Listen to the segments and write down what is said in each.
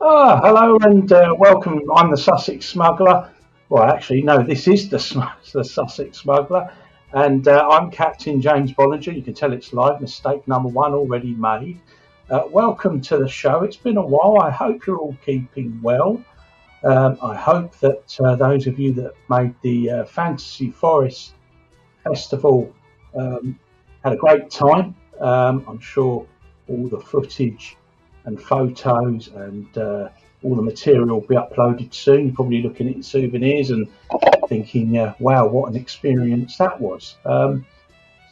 Hello and welcome. I'm the Sussex Smuggler. Well, actually, no, this is the Sussex Smuggler, and I'm Captain James Bollinger. You can tell it's live. Mistake number one already made. Welcome to the show. It's been a while. I hope you're all keeping well. I hope that those of you that made the Fantasy Forest Festival had a great time. I'm sure all the footage and photos and all the material will be uploaded soon. You're probably looking at your souvenirs and thinking, wow, what an experience that was. I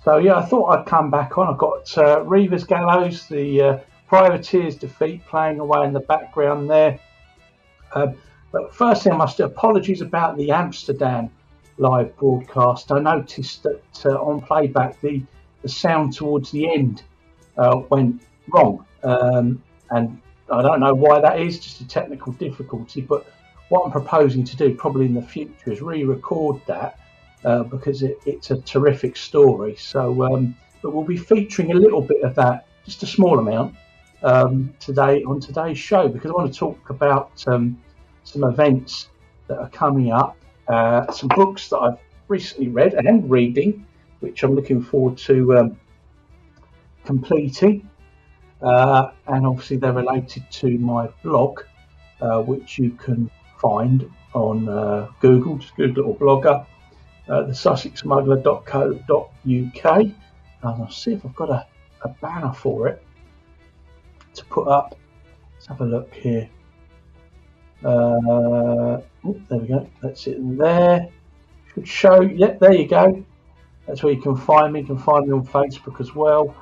thought I'd come back on. I've got Reeves Gallows, the Privateer's Defeat, playing away in the background there. But firstly, I must do apologies about the Amsterdam live broadcast. I noticed that on playback, the sound towards the end went wrong. And I don't know why that is, just a technical difficulty. But what I'm proposing to do probably in the future is re-record that because it's a terrific story. So, but we'll be featuring a little bit of that, just a small amount, today on today's show, because I want to talk about some events that are coming up, some books that I've recently read and reading, which I'm looking forward to completing. And obviously they're related to my blog, which you can find on Google. Just Google or Blogger, the sussexsmuggler.co.uk. And I'll see if I've got a banner for it to put up. Let's have a look here. There we go. That's it there. Should show. Yep, there you go. That's where you can find me. You can find me on Facebook as well.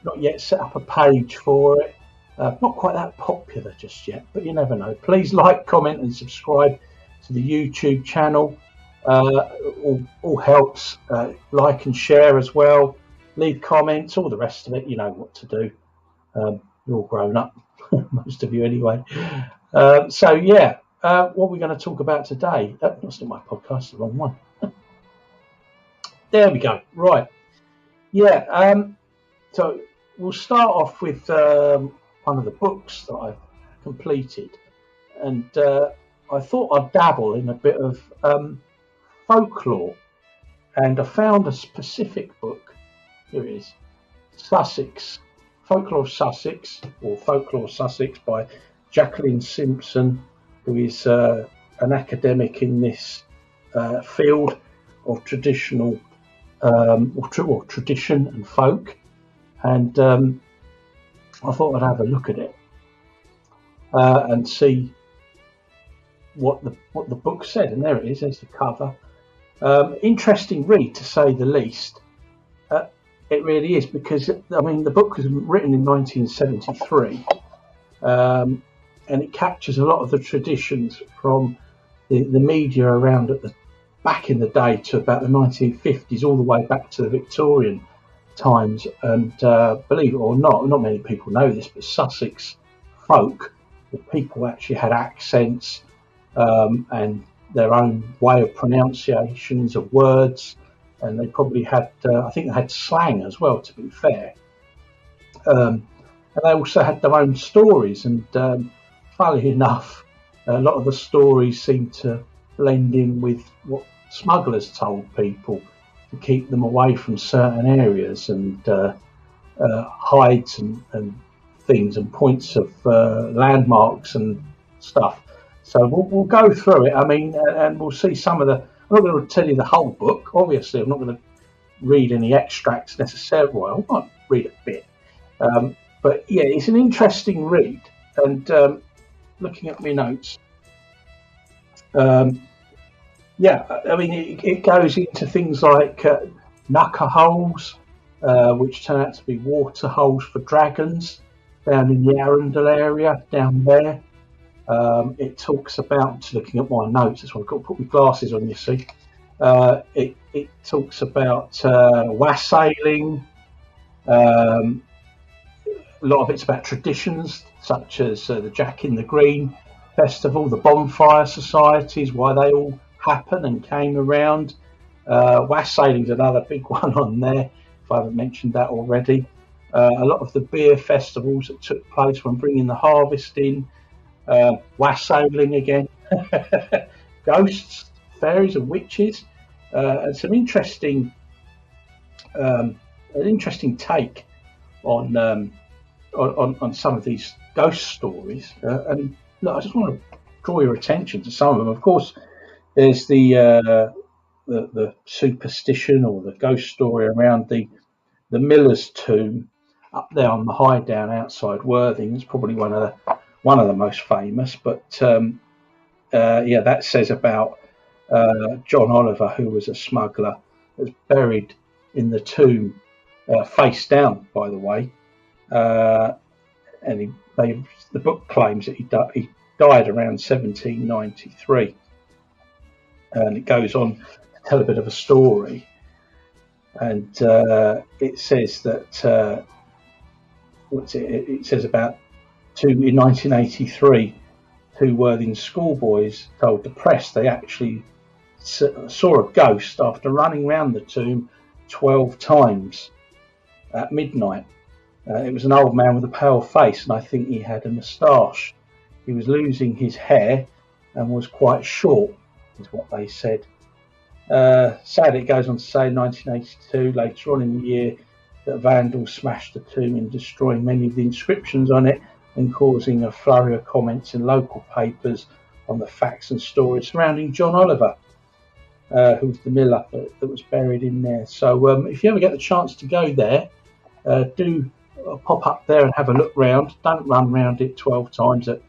Not yet set up a page for it. Not quite that popular just yet, but you never know. Please like, comment, and subscribe to the YouTube channel. All helps. Like and share as well. Leave comments, all the rest of it. You know what to do. You're all grown up, most of you anyway. What are we going to talk about today? That's not my podcast, the wrong one. There we go. Right. Yeah. So we'll start off with one of the books that I've completed, and I thought I'd dabble in a bit of folklore, and I found a specific book. Here it is, Folklore of Sussex, or Folklore Sussex by Jacqueline Simpson, who is an academic in this field of traditional or tradition and folk. And I thought I'd have a look at it and see what the book said. And there it is. There's the cover. Interesting read, to say the least. It really is, because the book was written in 1973, and it captures a lot of the traditions from the media around back in the day to about the 1950s, all the way back to the Victorian times. And believe it or not many people know this, but Sussex folk, the people actually had accents and their own way of pronunciations of words, and they probably had I think they had slang as well, to be fair, and they also had their own stories. And funnily enough, a lot of the stories seem to blend in with what smugglers told people to keep them away from certain areas, and hides and things and points of landmarks and stuff. So we'll go through it. And we'll see some of the. I'm not going to tell you the whole book. Obviously, I'm not going to read any extracts necessarily. Well, I might read a bit, but yeah, it's an interesting read. And looking at my notes. It goes into things like knucker holes, which turn out to be water holes for dragons down in the Arundel area down there. It talks about, just looking at my notes, that's why I've got to put my glasses on, you see. It talks about wassailing. A lot of it's about traditions, such as the Jack in the Green festival, the bonfire societies, why they all happen and came around. Wassailing's another big one on there, if I haven't mentioned that already. A lot of the beer festivals that took place when bringing the harvest in. wassailing again, ghosts, fairies, and witches, and some an interesting take on some of these ghost stories. And look, I just want to draw your attention to some of them. Of course, there's the superstition or the ghost story around the miller's tomb up there on the high down outside Worthing. It's probably one of the most famous. But that says about John Oliver, who was a smuggler, was buried in the tomb face down, by the way. And the book claims that he died around 1793. And it goes on to tell a bit of a story. And it says that it says about in 1983, two Worthing schoolboys told the press they actually saw a ghost after running round the tomb 12 times at midnight. It was an old man with a pale face, and I think he had a moustache. He was losing his hair and was quite short, is what they said. Sadly, it goes on to say in 1982, later on in the year, that vandals smashed the tomb and destroying many of the inscriptions on it, and causing a flurry of comments in local papers on the facts and stories surrounding John Oliver, who was the miller that was buried in there. So if you ever get the chance to go there, do pop up there and have a look round. Don't run round it 12 times at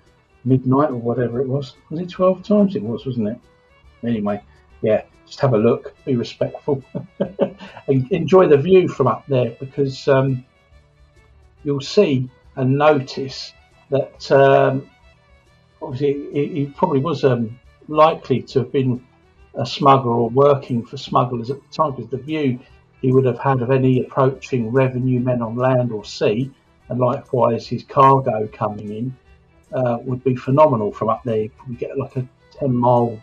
midnight or whatever it was. Was it 12 times? It was, wasn't it? Anyway, yeah, just have a look, be respectful, and enjoy the view from up there, because you'll see and notice that obviously he probably was likely to have been a smuggler or working for smugglers at the time, because the view he would have had of any approaching revenue men on land or sea, and likewise his cargo coming in, would be phenomenal from up there. You probably get like a 10-mile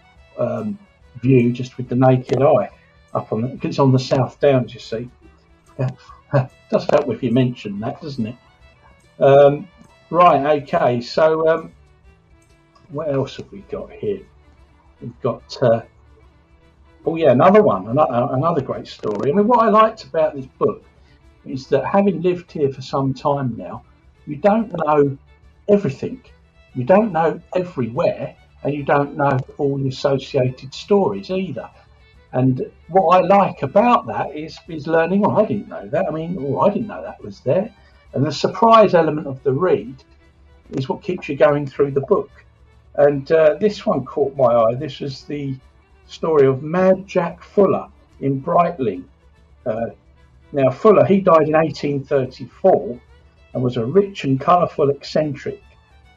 view just with the naked eye up on because it's on the South Downs, you see. Does help if you mention that, doesn't it? Right, okay, so what else have we got here? We've got another great story. I mean, what I liked about this book is that, having lived here for some time now, you don't know everything. You don't know everywhere, and you don't know all the associated stories either. And what I like about that is learning, I didn't know that. I didn't know that was there. And the surprise element of the read is what keeps you going through the book. And this one caught my eye. This was the story of Mad Jack Fuller in Brightling. Now, Fuller, he died in 1834 and was a rich and colourful eccentric,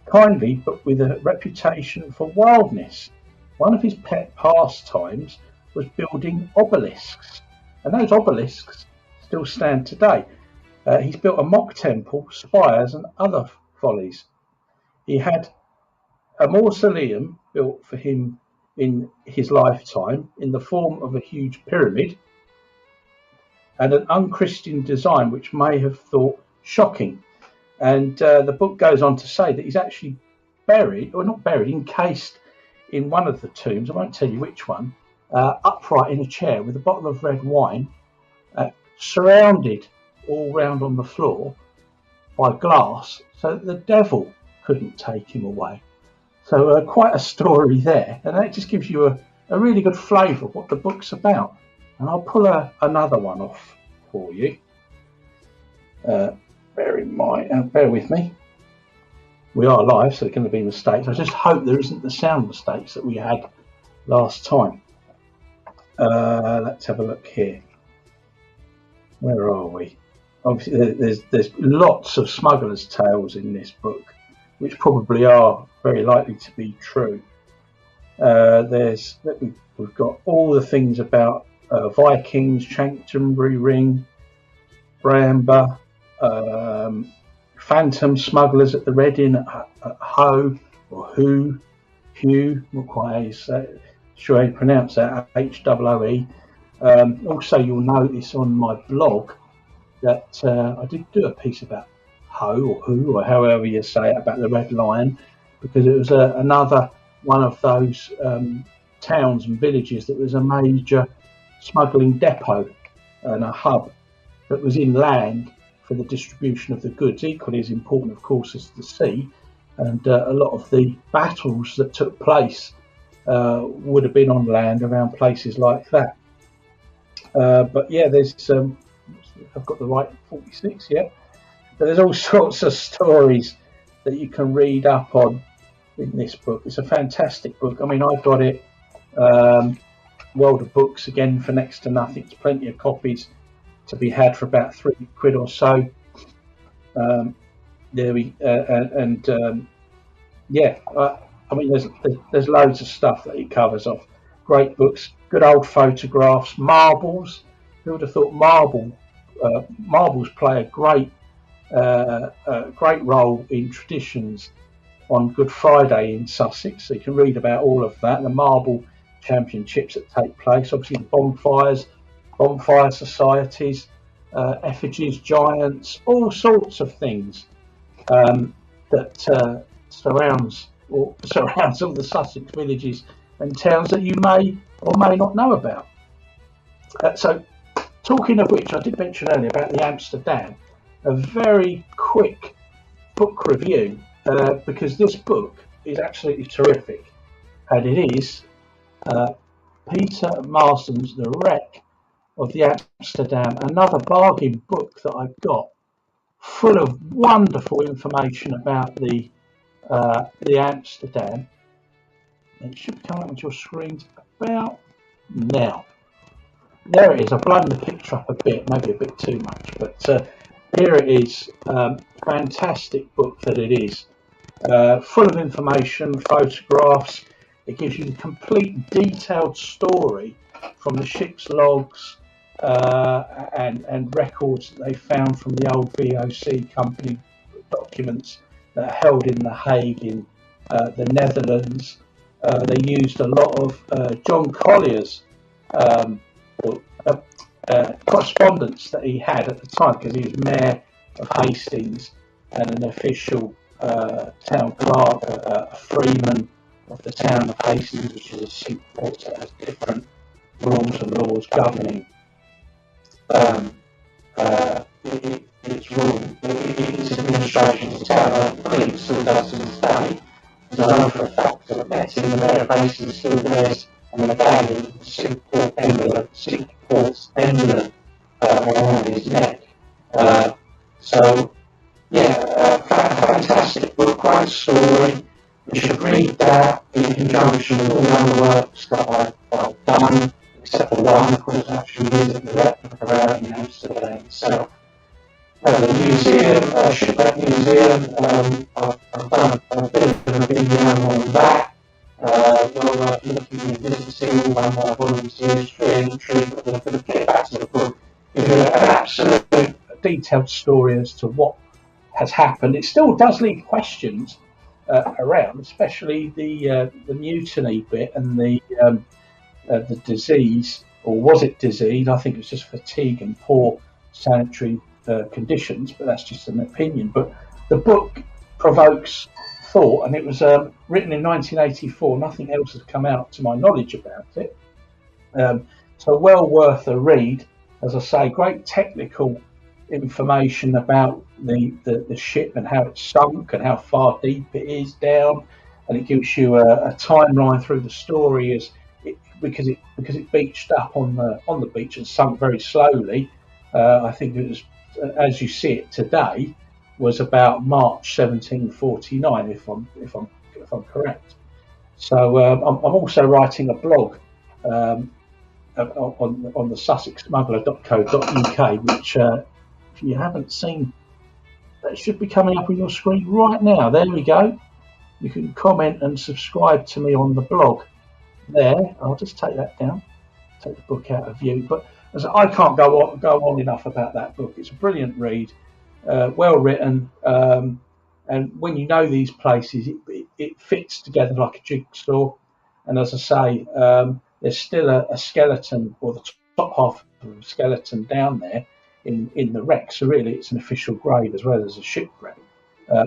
kindly but with a reputation for wildness. One of his pet pastimes was building obelisks, and those obelisks still stand today. He's built a mock temple, spires and other follies. He had a mausoleum built for him in his lifetime in the form of a huge pyramid, and an unchristian design which may have thought shocking. And the book goes on to say that he's actually encased in one of the tombs, I won't tell you which one, upright in a chair with a bottle of red wine, surrounded all round on the floor by glass, so that the devil couldn't take him away. So quite a story there, and that just gives you a really good flavour of what the book's about. And I'll pull another one off for you. Bear with me. We are live, so there are going to be mistakes. I just hope there isn't the sound mistakes that we had last time. Let's have a look here. Where are we? Obviously, there's lots of smugglers' tales in this book, which probably are very likely to be true. We've got all the things about Vikings, Chanctonbury Ring, Bramber, phantom smugglers at the Red Inn at Hoe or Hugh, not quite sure how you pronounce that, Hooe. Also, you'll notice on my blog that I did do a piece about Hoe or Who, or however you say it, about the Red Lion. because it was another one of those towns and villages that was a major smuggling depot and a hub that was inland for the distribution of the goods. Equally as important, of course, as the sea, and a lot of the battles that took place would have been on land around places like that. But yeah, there's I've got the right 46, yeah. But there's all sorts of stories that you can read up on in this book. It's a fantastic book. I mean, I got it World of Books again for next to nothing. There's plenty of copies to be had for about £3 or so. I mean, there's loads of stuff that it covers off. Great books, good old photographs, marbles. Who would have thought marbles play a great role in traditions on Good Friday in Sussex. So you can read about all of that, the marble championships that take place, obviously the bonfire societies, effigies, giants, all sorts of things that surrounds all the Sussex villages and towns that you may or may not know about. So talking of which, I did mention earlier about the Amsterdam, a very quick book review, because this book is absolutely terrific, and it is Peter Marsden's The Wreck of the Amsterdam, another bargain book that I've got, full of wonderful information about the Amsterdam. It should come up onto your screens about now. There it is. I've blown the picture up a bit, maybe a bit too much, but here it is. Fantastic book that it is. Full of information, photographs. It gives you the complete detailed story from the ship's logs and records that they found from the old VOC company documents that are held in The Hague in the Netherlands. They used a lot of John Collier's correspondence that he had at the time, because he was mayor of Hastings and an official town clerk, a freeman of the town of Hastings, which is a seaport that has different rules and laws governing its administration. The town of Leeds still does to this day. I know for a fact that I met him, the mayor of Hastings still wears a medallion with the Singport's emblem around his neck. Fantastic book, great story. You should read that in conjunction with all the other works that I've done, except for one, of course, actually visit the replica out in Amsterdam itself. The museum, Shipwreck Museum, I've done a bit of a video on that. Looking at visiting one of my volunteers, but I'm going to get back to the book. Give you an absolute detailed story as to what has happened. It still does leave questions around, especially the mutiny bit and the disease, or was it disease? I think it was just fatigue and poor sanitary conditions, but that's just an opinion. But the book provokes thought, and it was written in 1984. Nothing else has come out to my knowledge about it. So well worth a read. As I say, great technical information about the ship and how it sunk and how far deep it is down, and it gives you a timeline through the story because it beached up on the beach and sunk very slowly. I think it was, as you see it today, was about March 1749, if I'm correct. So I'm also writing a blog on the sussexsmuggler.co.uk, which if you haven't seen, that should be coming up on your screen right now. There we go. You can comment and subscribe to me on the blog there. I'll just take that down, take the book out of view. But as I can't go on enough about that book. It's a brilliant read, well written, and when you know these places, it fits together like a jigsaw. And as I say, there's still a skeleton, or the top half of a skeleton down there in the wreck. So really, it's an official grave as well as a shipwreck.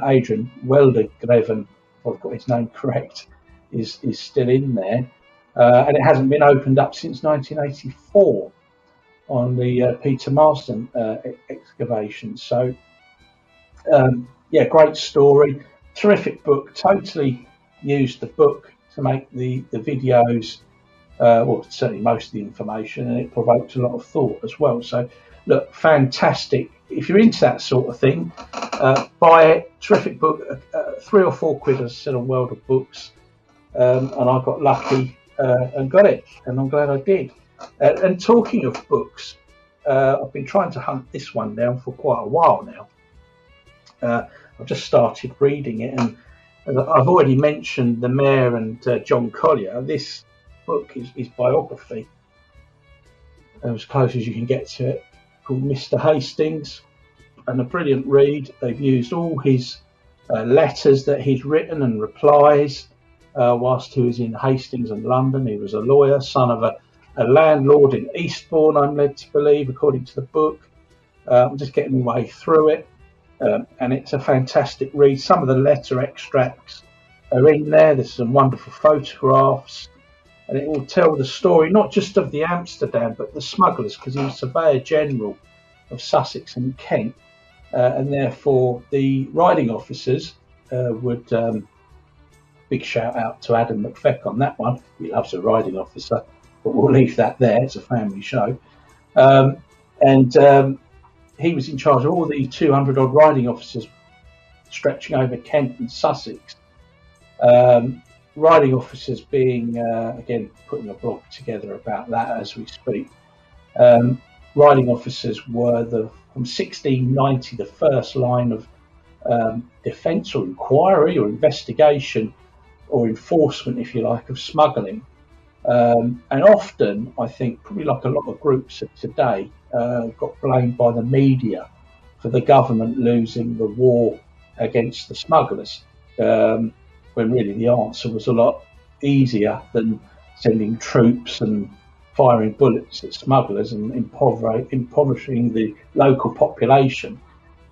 Adrian Weldergreven I've got his name correct, is still in there, and it hasn't been opened up since 1984 on the Peter Marston excavation. So yeah, great story, terrific book. Totally used the book to make the videos. Well, certainly most of the information, and it provoked a lot of thought as well. So, look, fantastic. If you're into that sort of thing, buy it. Terrific book. 3 or 4 quid, as I said, on World of Books, and I got lucky and got it, and I'm glad I did. And talking of books, I've been trying to hunt this one down for quite a while now. I've just started reading it, and as I've already mentioned the Mayor and John Collier. This book is his biography, as close as you can get to it, called Mr. Hastings, and a brilliant read. They've used all his letters that he's written and replies whilst he was in Hastings and London. He was a lawyer, son of a landlord in Eastbourne, I'm led to believe, according to the book. I'm just getting my way through it, and it's a fantastic read. Some of the letter extracts are in there. There's some wonderful photographs, and it will tell the story not just of the Amsterdam, but the smugglers, because he was Surveyor General of Sussex and Kent, and therefore the riding officers would, big shout out to Adam McFeck on that one. He loves a riding officer, but we'll leave that there. It's a family show. And he was in charge of all the 200 odd riding officers stretching over Kent and Sussex. Riding officers being, again, putting a blog together about that as we speak. Riding officers were, from 1690, the first line of defence or inquiry or investigation or enforcement, if you like, of smuggling. And often, I think, probably like a lot of groups of today, got blamed by the media for the government losing the war against the smugglers, when really the answer was a lot easier than sending troops and firing bullets at smugglers and impoverishing the local population.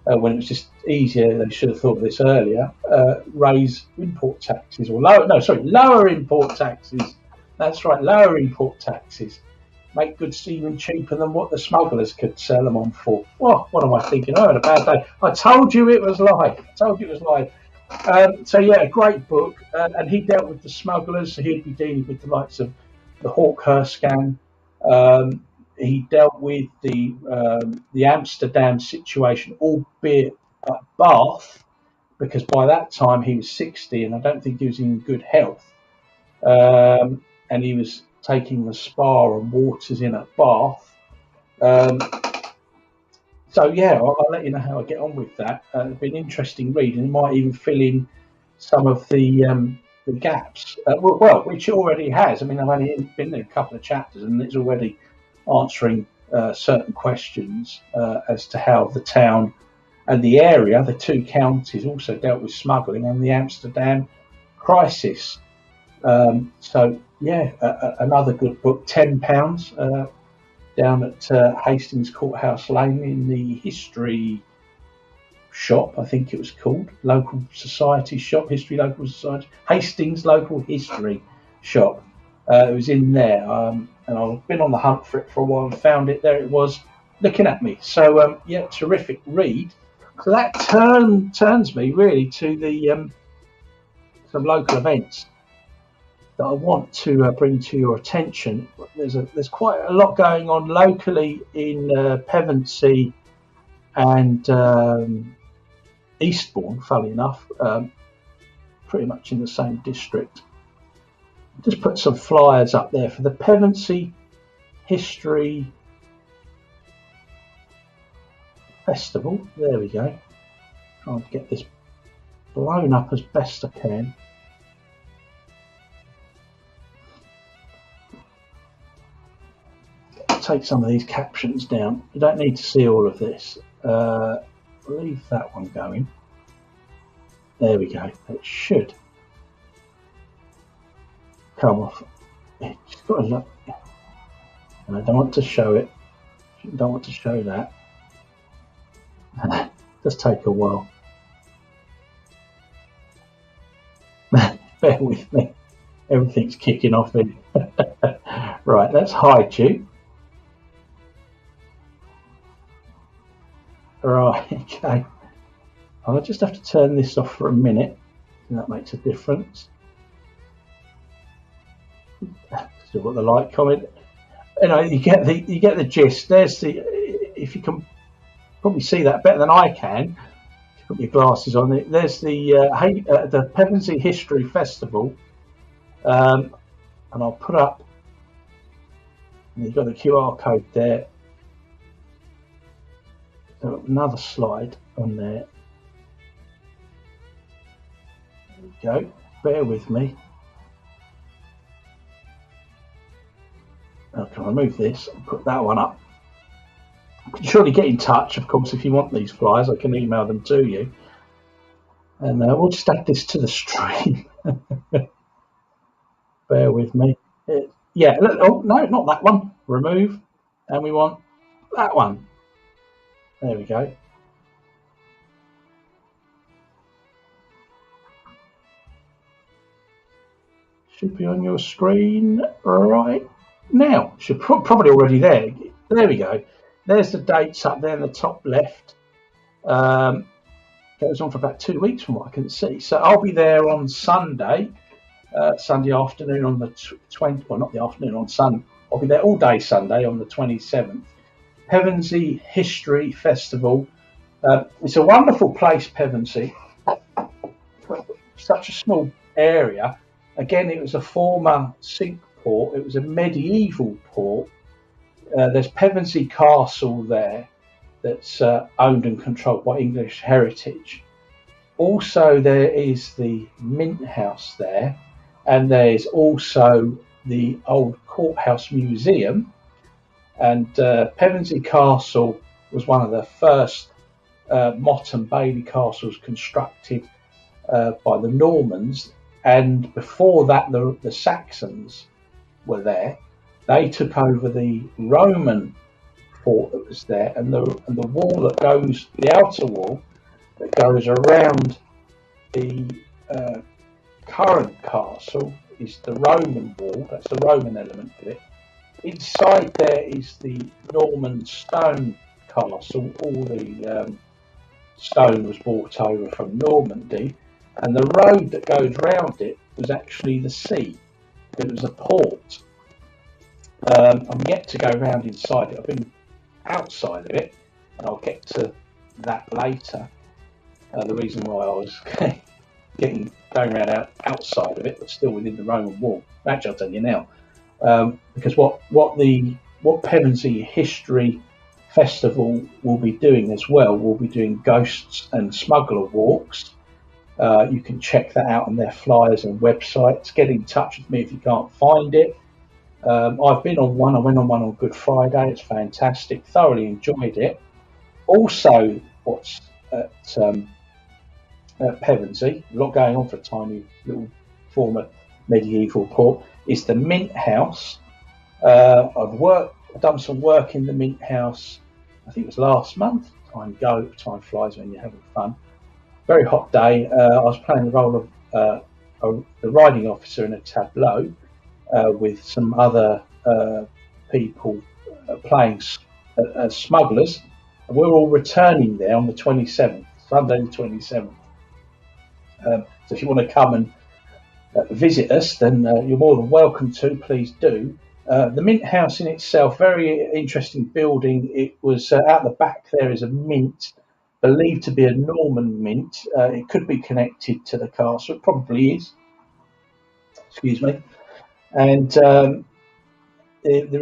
When it was just easier, they should have thought of this earlier, raise import taxes, or lower import taxes. That's right, lower import taxes. Make good seamen cheaper than what the smugglers could sell them on for. Well, what am I thinking? I had a bad day. I told you it was live. So yeah, a great book. And he dealt with the smugglers, so he'd be dealing with the likes of the Hawkhurst gang. He dealt with the Amsterdam situation, albeit at Bath, because by that time he was 60 and I don't think he was in good health. And he was taking the spa and waters in at Bath. So yeah, I'll let you know how I get on with that. It's been an interesting read, and it might even fill in some of the gaps. Well, which it already has. I mean, I've only been there a couple of chapters, and it's already answering certain questions as to how the town and the area, the 2 counties, also dealt with smuggling and the Amsterdam crisis. So yeah, another good book, £10, down at Hastings Courthouse Lane in the history shop, I think it was called, local society shop, history local society, Hastings local history shop. It was in there, and I've been on the hunt for it for a while and found it. There it was, looking at me. So yeah, terrific read. So that turns me really to the some local events that I want to bring to your attention. There's quite a lot going on locally in Pevensey and Eastbourne, funnily enough, pretty much in the same district. Just put some flyers up there for the Pevensey History Festival. There we go. Trying to get this blown up as best I can. Take some of these captions down. You don't need to see all of this. Leave that one going. There we go. It should come off. It's got to look. And I don't want to show it. Don't want to show that. Just take a while. with me. Everything's kicking off in. Right, let's hide you. Right, okay. I'll just have to turn this off for a minute. That makes a difference. Still got the light comment. You get the gist. There's the, if you can probably see that better than I can. Put your glasses on it. There's the Pevensey History Festival, and I'll put up. You've got the QR code there. So another slide on there. There we go. Bear with me. I can remove this and put that one up. You can surely get in touch, of course, if you want these flyers. I can email them to you. And we'll just add this to the stream. Bear with me. Yeah, oh, no, not that one. Remove. And we want that one. There we go. Should be on your screen right now. Should probably already there. There we go. There's the dates up there in the top left. Goes on for about 2 weeks from what I can see. So I'll be there on Sunday, Sunday afternoon on the 20th. Well, not the afternoon, on Sunday. I'll be there all day Sunday on the 27th. Pevensey History Festival. It's a wonderful place, Pevensey. Such a small area. Again, it was a former sink port. It was a medieval port. There's Pevensey Castle there that's owned and controlled by English Heritage. Also, there is the Mint House there, and there's also the old Courthouse Museum. And Pevensey Castle was one of the first Motte and Bailey castles constructed by the Normans. And before that, the Saxons were there. They took over the Roman fort that was there, and the wall that goes, the outer wall that goes around the current castle is the Roman wall. That's the Roman element of it. Inside there is the Norman stone castle. All the stone was brought over from Normandy, and the road that goes round it was actually the sea. It was a port. I'm yet to go round inside it. I've been outside of it, and I'll get to that later. The reason why I was going around outside of it, but still within the Roman wall. Actually, I'll tell you now, because what Pevensey History Festival will be doing as well. We'll be doing ghosts and smuggler walks. You can check that out on their flyers and websites. Get in touch with me if you can't find it. I've been on one. I went on one on Good Friday. It's fantastic. Thoroughly enjoyed it. Also, what's at Pevensey, a lot going on for a tiny little former medieval port, is the Mint House. I've done some work in the Mint House. I think it was last month. Time flies when you're having fun. Very hot day. I was playing the role of the riding officer in a tableau with some other people playing as smugglers. And we're all returning there on the 27th, Sunday the 27th. So if you want to come and visit us, then you're more than welcome to. Please do. The Mint House in itself, very interesting building. It was out the back there is a mint, believed to be a Norman mint. It could be connected to the castle. It probably is. Excuse me. And there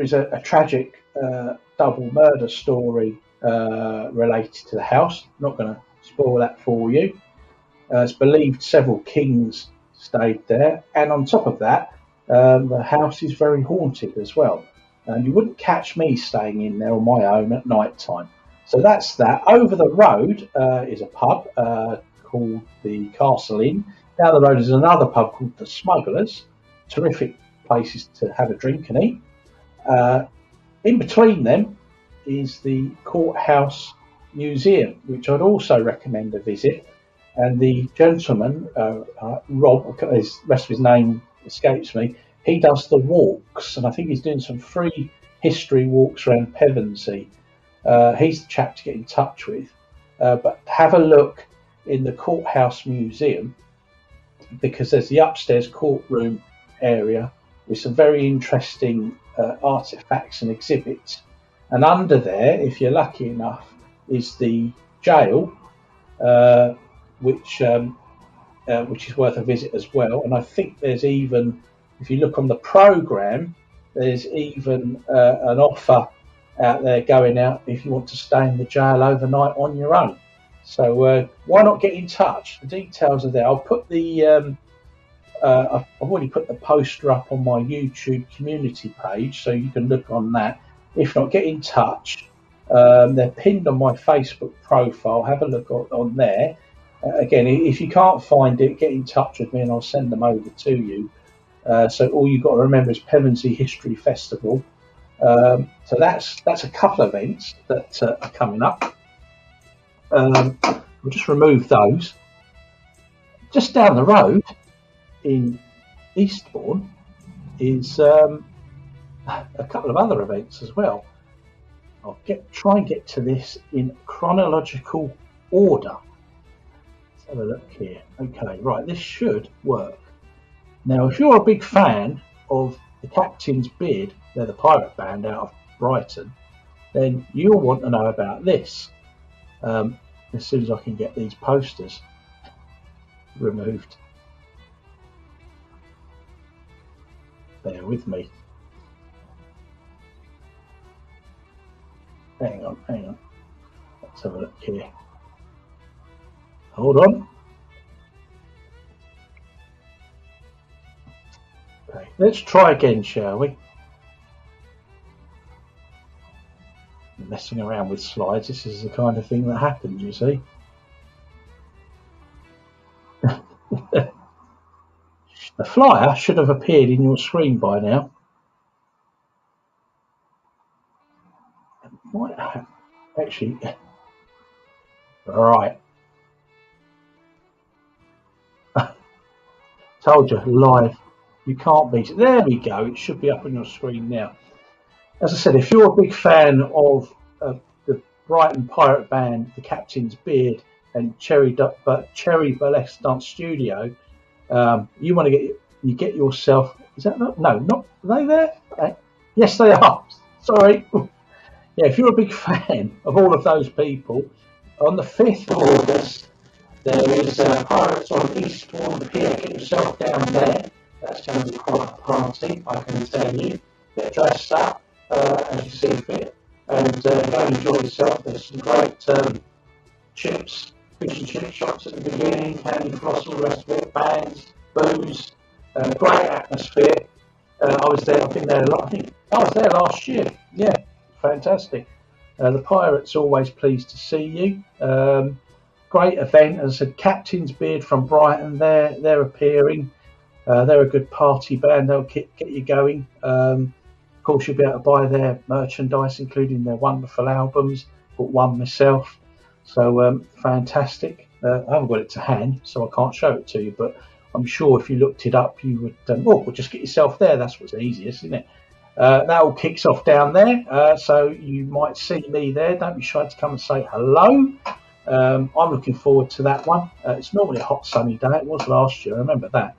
is a tragic double murder story related to the house. I'm not going to spoil that for you. It's believed several kings stayed there, and on top of that, the house is very haunted as well. And you wouldn't catch me staying in there on my own at night time. So that's that. Over the road is a pub called the Castle Inn. Down the road is another pub called the Smugglers. Terrific places to have a drink and eat. In between them is the Courthouse Museum, which I'd also recommend a visit. and the gentleman, Rob, the rest of his name escapes me. He does the walks, and I think he's doing some free history walks around Pevensey. He's the chap to get in touch with. But have a look in the Courthouse Museum, because there's the upstairs courtroom area with some very interesting artifacts and exhibits. And under there, if you're lucky enough, is the jail, which is worth a visit as well. And I think there's even, if you look on the programme, there's even an offer out there going out if you want to stay in the jail overnight on your own. So why not get in touch? The details are there. I'll put the I've already put the poster up on my YouTube community page, so you can look on that. If not, get in touch. They're pinned on my Facebook profile. Have a look on there. Again, if you can't find it, get in touch with me and I'll send them over to you. So all you've got to remember is Pevensey History Festival. So that's a couple of events that are coming up. We'll just remove those. Just down the road in Eastbourne is a couple of other events as well. I'll try and get to this in chronological order. Let's have a look here. Okay, right, this should work. Now, if you're a big fan of the Captain's Beard, they're the pirate band out of Brighton, then you'll want to know about this. As soon as I can get these posters removed. Bear with me. Hang on. Let's have a look here. Hold on. Okay, let's try again, shall we? Messing around with slides, this is the kind of thing that happens, you see. The flyer should have appeared in your screen by now. Might have, actually. Right. Told you, live. You can't beat it. There we go. It should be up on your screen now. As I said, if you're a big fan of the Brighton pirate band, the Captain's Beard, and Cherry Burlesque Dance Studio, you want to get yourself. Is that not? No, not. Are they there? Yes, they are. Sorry. Yeah, if you're a big fan of all of those people, on the 5th of August, there is Pirates on Eastbourne Pier. Get yourself down there. That's going to be quite a party, I can tell you. Get dressed up as you see fit, and go and enjoy yourself. There's some great chips, fish and chip shops at the beginning, candy floss, all the rest of it, bands, booze, great atmosphere. I was there. I've been there a lot. I think I was there last year. Yeah, fantastic. The Pirates always pleased to see you. Great event. As I said, Captain's Beard from Brighton. They're appearing. They're a good party band. They'll get you going. Of course, you'll be able to buy their merchandise, including their wonderful albums. Bought one myself. So fantastic. I haven't got it to hand, so I can't show it to you. But I'm sure if you looked it up, you would. Well, just get yourself there. That's what's easiest, isn't it? That all kicks off down there, so you might see me there. Don't be shy to come and say hello. I'm looking forward to that one. It's normally a hot sunny day. It was last year, I remember that.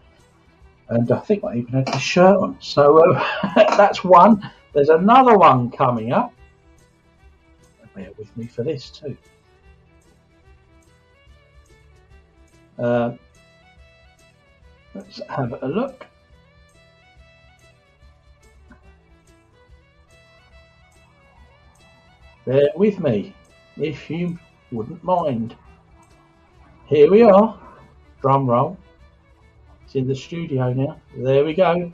And I think I even had the shirt on. So that's one. There's another one coming up. Bear with me for this too. Let's have a look. Bear with me, if you wouldn't mind. Here we are. Drum roll. It's in the studio now. There we go.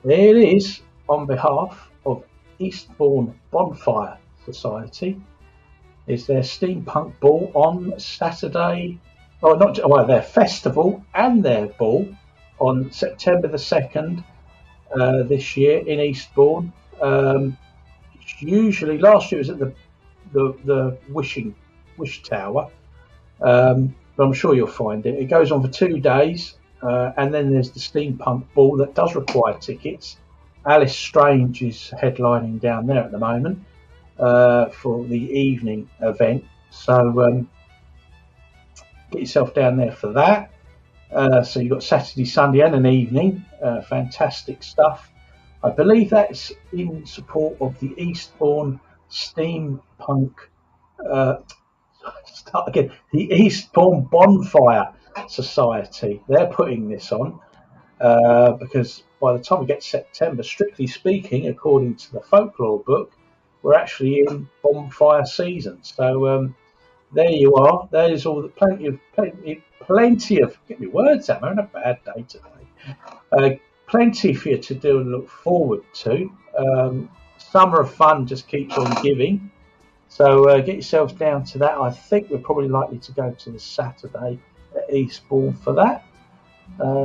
There it is, on behalf of Eastbourne Bonfire Society. It's their steampunk ball on Saturday. Oh, their festival and their ball on September the 2nd this year in Eastbourne. Usually, last year it was at the Wish Tower, but but I'm sure you'll find it. It goes on for 2 days, and then there's the steampunk ball that does require tickets. Alice Strange is headlining down there at the moment for the evening event. So get yourself down there for that. So you've got Saturday, Sunday, and an evening. Fantastic stuff. I believe that's in support of the Eastbourne Steampunk. Start again. The Eastbourne Bonfire Society. They're putting this on because by the time we get to September, strictly speaking, according to the folklore book, we're actually in bonfire season. So there you are. There's all the plenty of. Get me words out. I'm having a bad day today. Plenty for you to do and look forward to. Summer of fun just keeps on giving. So get yourselves down to that. I think we're probably likely to go to the Saturday at Eastbourne for that.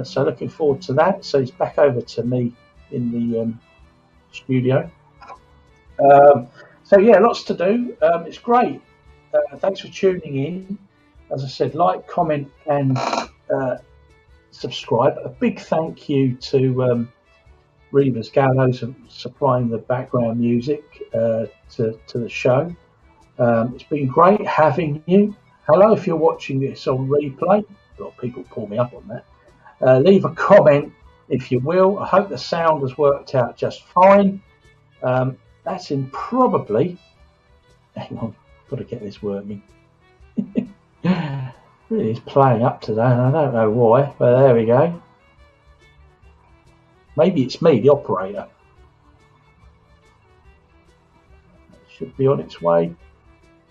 So looking forward to that. So it's back over to me in the studio. So yeah, lots to do. It's great. Thanks for tuning in. As I said, like, comment, and subscribe. A big thank you to Reavers Gallows for supplying the background music to the show. It's been great having you. Hello, if you're watching this on replay. A lot of people pull me up on that. Leave a comment if you will. I hope the sound has worked out just fine. That's in probably. Hang on, got to get this working. Really is playing up today, and I don't know why, but there we go. Maybe it's me, the operator. It should be on its way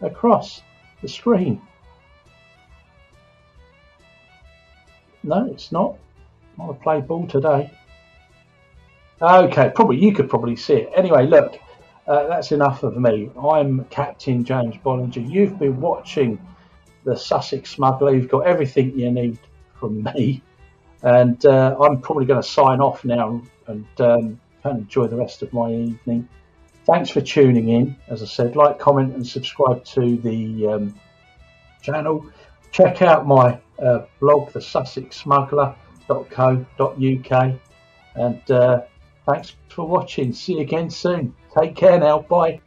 across the screen. No, it's not. I want to play ball today. Okay, you could probably see it. Anyway, look, that's enough of me. I'm Captain James Bollinger. You've been watching the Sussex Smuggler. You've got everything you need from me. And I'm probably going to sign off now and enjoy the rest of my evening. Thanks for tuning in. As I said, like, comment, and subscribe to the channel. Check out my blog, the sussexsmuggler.co.uk. And thanks for watching. See you again soon. Take care now. Bye.